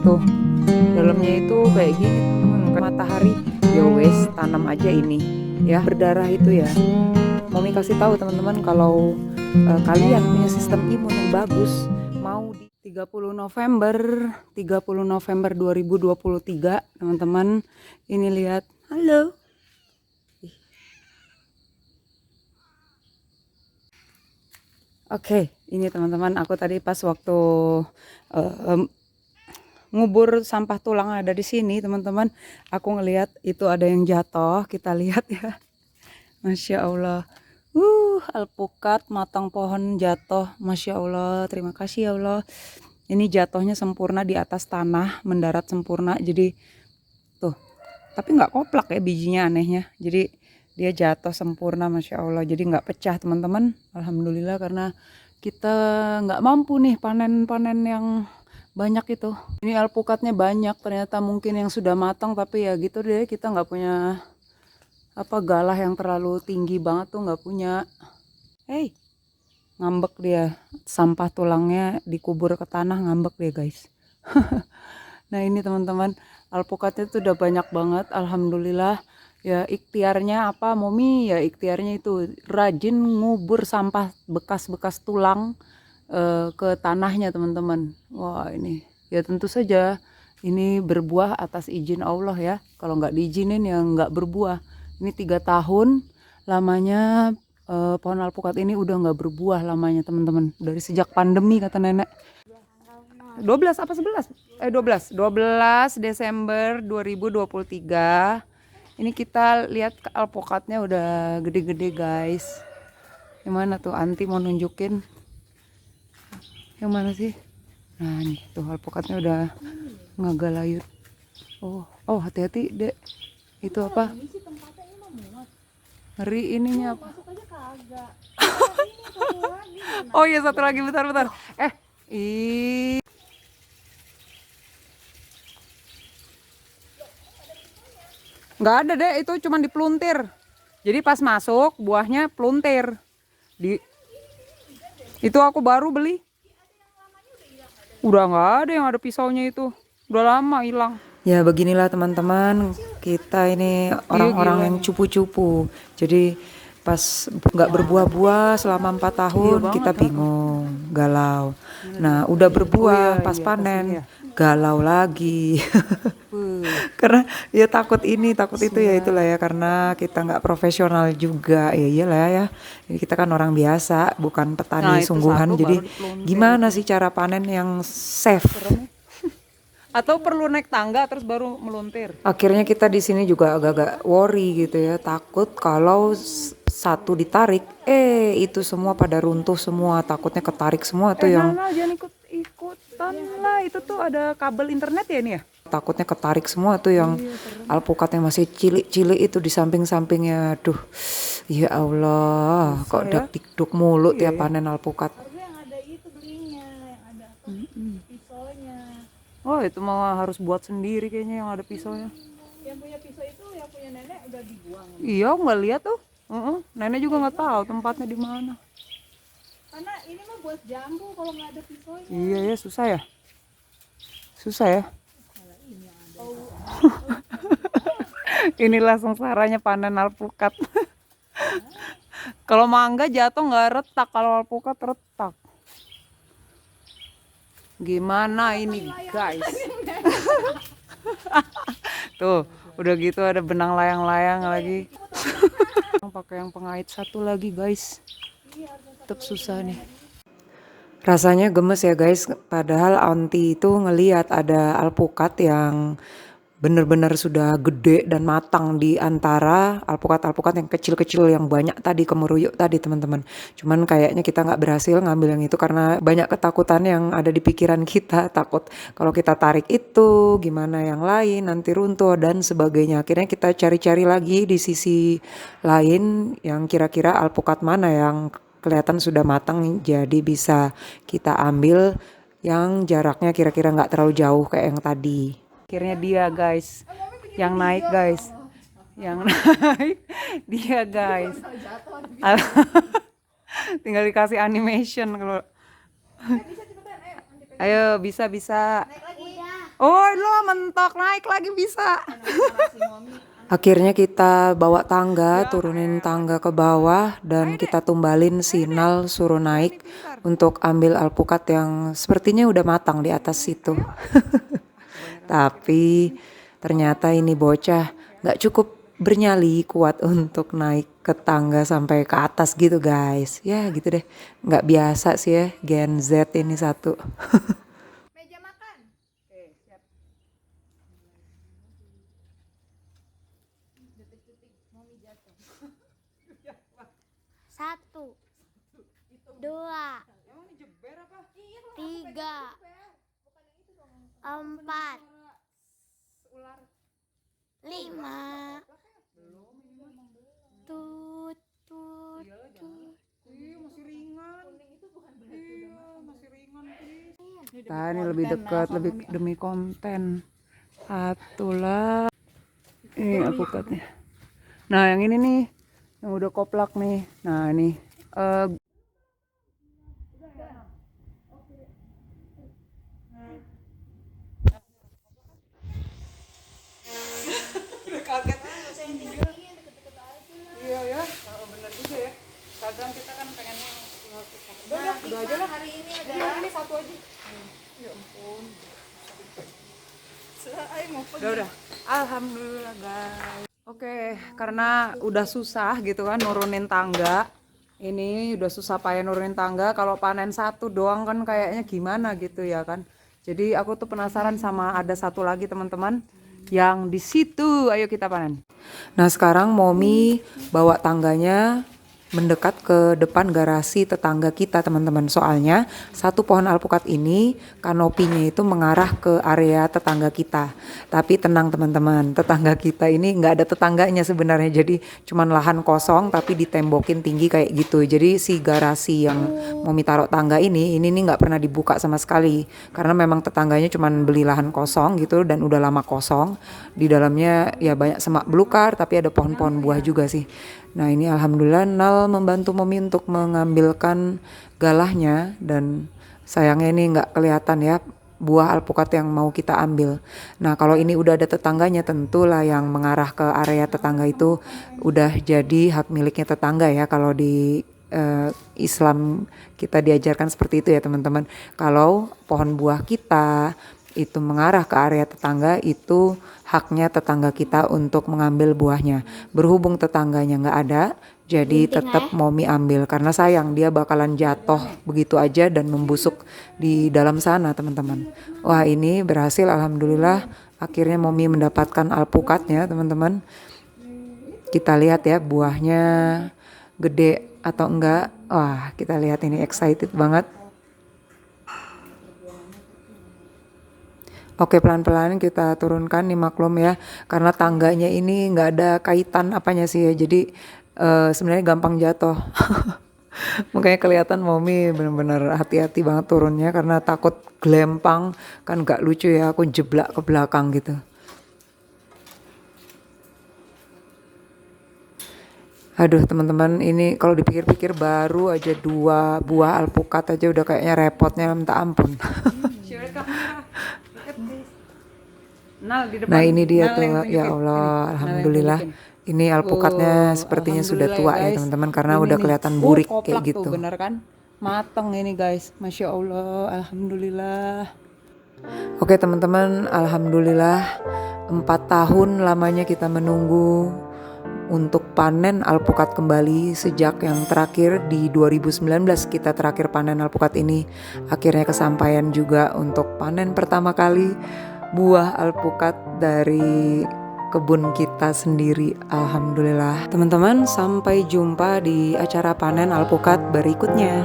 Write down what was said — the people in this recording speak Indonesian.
Tuh, dalamnya itu kayak gini teman-teman, matahari. Ya wes, tanam aja ini ya, berdarah itu ya. Mami kasih tahu teman-teman kalau kalian punya sistem imun yang bagus, mau di 30 November 2023 teman-teman. Ini lihat, halo. Oke, ini teman-teman, aku tadi pas waktu ngubur sampah tulang ada di sini teman-teman, aku ngelihat itu ada yang jatuh. Kita lihat ya, Masya Allah. Alpukat matang pohon jatuh, Masya Allah. Terima kasih ya Allah. Ini jatuhnya sempurna di atas tanah, mendarat sempurna. Jadi tuh, tapi nggak koplak ya bijinya, anehnya. Jadi dia jatuh sempurna, Masya Allah. Jadi nggak pecah teman-teman. Alhamdulillah, karena kita nggak mampu nih panen-panen yang banyak itu. Ini alpukatnya banyak, ternyata mungkin yang sudah matang, tapi ya gitu deh, kita nggak punya galah yang terlalu tinggi banget tuh, nggak punya. Hey, ngambek dia, sampah tulangnya dikubur ke tanah, ngambek dia guys. Nah ini teman-teman, alpukatnya tuh udah banyak banget, alhamdulillah. Ya ikhtiarnya apa Momi, ya ikhtiarnya itu rajin ngubur sampah bekas-bekas tulang ke tanahnya teman-teman. Wah ini ya tentu saja ini berbuah atas izin Allah ya. Kalau nggak diizinin ya nggak berbuah. Ini 3 tahun lamanya pohon alpukat ini udah nggak berbuah lamanya teman-teman. Dari sejak pandemi kata nenek. 12 apa 11? 12 Desember 2023. Ini kita lihat alpukatnya udah gede-gede guys. Gimana tuh, Anti mau nunjukin? Yang mana sih? Nah nih tuh alpukatnya udah ngagalayut. Oh hati-hati dek. Itu apa? Ngeri ininya apa? Oh iya, satu lagi, bentar. Ih. Nggak ada dek, itu cuma dipeluntir. Jadi pas masuk buahnya peluntir. Itu aku baru beli. Udah nggak ada yang ada pisaunya itu. Udah lama hilang. Ya beginilah teman-teman, kita ini orang-orang yang cupu-cupu. Jadi pas nggak berbuah-buah selama 4 tahun kita bingung, galau. Nah udah berbuah pas panen, galau lagi. Karena ya takut ini takut itu ya, itulah ya, karena kita nggak profesional juga ya, iyalah ya. Jadi kita kan orang biasa, bukan petani sungguhan. Jadi gimana sih cara panen yang safe? Atau perlu naik tangga terus baru meluntir? Akhirnya kita di sini juga agak-agak worry gitu ya, takut kalau satu ditarik, itu semua pada runtuh semua, takutnya ketarik semua tuh yang. Jangan ikut-ikutan lah, itu tuh ada kabel internet ya ini ya. Takutnya ketarik semua tuh yang alpukat yang masih cilik-cilik itu di samping-sampingnya. Aduh, ya Allah, kok dak-dikduk mulu tiap panen alpukat. Oh itu mah harus buat sendiri kayaknya yang ada pisaunya. Yang punya pisau itu yang punya nenek udah dibuang. Iya nggak lihat tuh. Nenek juga nggak tahu tempatnya di mana. Karena ini mah buat jambu kalau nggak ada pisaunya. Iya ya, susah ya. Susah ya. Inilah sengsaranya panen alpukat. Kalau mangga jatuh nggak retak, kalau alpukat retak. Gimana ini guys? Tuh udah gitu ada benang layang-layang lagi. Pakai yang pengait satu lagi guys. Tetap susah nih. Rasanya gemes ya guys. Padahal Aunty itu ngeliat ada alpukat yang bener-bener sudah gede dan matang di antara alpukat-alpukat yang kecil-kecil yang banyak tadi, kemeruyuk tadi teman-teman. Cuman kayaknya kita nggak berhasil ngambil yang itu karena banyak ketakutan yang ada di pikiran kita. Takut kalau kita tarik itu gimana yang lain, nanti runtuh dan sebagainya. Akhirnya kita cari-cari lagi di sisi lain yang kira-kira alpukat mana yang kelihatan sudah matang, jadi bisa kita ambil yang jaraknya kira-kira nggak terlalu jauh kayak yang tadi. Akhirnya dia guys, yang naik guys, yang naik dia guys. Tinggal dikasih animation kalau. Ayo bisa. Oh lo mentok naik lagi bisa. Akhirnya kita bawa tangga, turunin tangga ke bawah dan kita tumbalin Sinal suruh naik untuk ambil alpukat yang sepertinya udah matang di atas situ. Tapi ternyata ini bocah nggak cukup bernyali kuat untuk naik ke tangga sampai ke atas gitu guys. Ya gitu deh, nggak biasa sih ya Gen Z ini satu. Meja makan. Oke, siap. Detik-detik mami jatuh. Satu, dua, tiga, empat, lima. Tut, tut, tut. Masih ringan. Masih ringan. Nah, ini lebih dekat, lebih demi konten. Atulah. Ini alpukatnya. Nah, yang ini nih, yang udah koplak nih. Nah, ini. Udah kaget. Iya ya, bener juga ya. Kadang kita kan pengennya udah aja lah. Hari ini ada Ini satu aja. Ya ampun. Udah. Alhamdulillah guys. Oke, karena udah susah gitu kan nurunin tangga. Ini udah susah payah nurunin tangga. Kalau panen satu doang kan kayaknya gimana gitu ya kan. Jadi aku tuh penasaran sama ada satu lagi teman-teman yang di situ. Ayo kita panen. Nah sekarang Momi bawa tangganya mendekat ke depan garasi tetangga kita teman-teman. Soalnya satu pohon alpukat ini kanopinya itu mengarah ke area tetangga kita. Tapi tenang teman-teman, tetangga kita ini nggak ada tetangganya sebenarnya. Jadi cuman lahan kosong tapi ditembokin tinggi kayak gitu. Jadi si garasi yang Momi taruh tangga ini nih nggak pernah dibuka sama sekali. Karena memang tetangganya cuman beli lahan kosong gitu dan udah lama kosong. Di dalamnya ya banyak semak belukar tapi ada pohon-pohon buah juga sih. Nah ini alhamdulillah Nal membantu Momi untuk mengambilkan galahnya dan sayangnya ini nggak kelihatan ya buah alpukat yang mau kita ambil. Nah kalau ini udah ada tetangganya tentulah yang mengarah ke area tetangga itu udah jadi hak miliknya tetangga ya. Kalau di Islam kita diajarkan seperti itu ya teman-teman. Kalau pohon buah kita itu mengarah ke area tetangga itu haknya tetangga kita untuk mengambil buahnya. Berhubung tetangganya nggak ada, jadi tetap Momi ambil karena sayang dia bakalan jatuh begitu aja dan membusuk di dalam sana teman-teman. Wah ini berhasil alhamdulillah akhirnya Momi mendapatkan alpukatnya teman-teman. Kita lihat ya buahnya gede atau enggak. Wah kita lihat ini excited banget. Oke pelan-pelan kita turunkan nih maklum ya karena tangganya ini nggak ada kaitan apanya sih ya jadi sebenarnya gampang jatuh. Makanya kelihatan Momi benar-benar hati-hati banget turunnya karena takut gelempang kan nggak lucu ya aku jeblak ke belakang gitu. Aduh teman-teman ini kalau dipikir-pikir baru aja 2 buah alpukat aja udah kayaknya repotnya minta ampun. Nah ini dia tuh ya Allah alhamdulillah ini alpukatnya sepertinya sudah tua ya teman-teman karena udah kelihatan burik kayak gitu. Bener kan mateng ini guys Masya Allah alhamdulillah. Oke teman-teman alhamdulillah 4 tahun lamanya kita menunggu untuk panen alpukat kembali sejak yang terakhir di 2019 kita terakhir panen alpukat ini. Akhirnya kesampaian juga untuk panen pertama kali buah alpukat dari kebun kita sendiri. Alhamdulillah. Teman-teman sampai jumpa di acara panen alpukat berikutnya.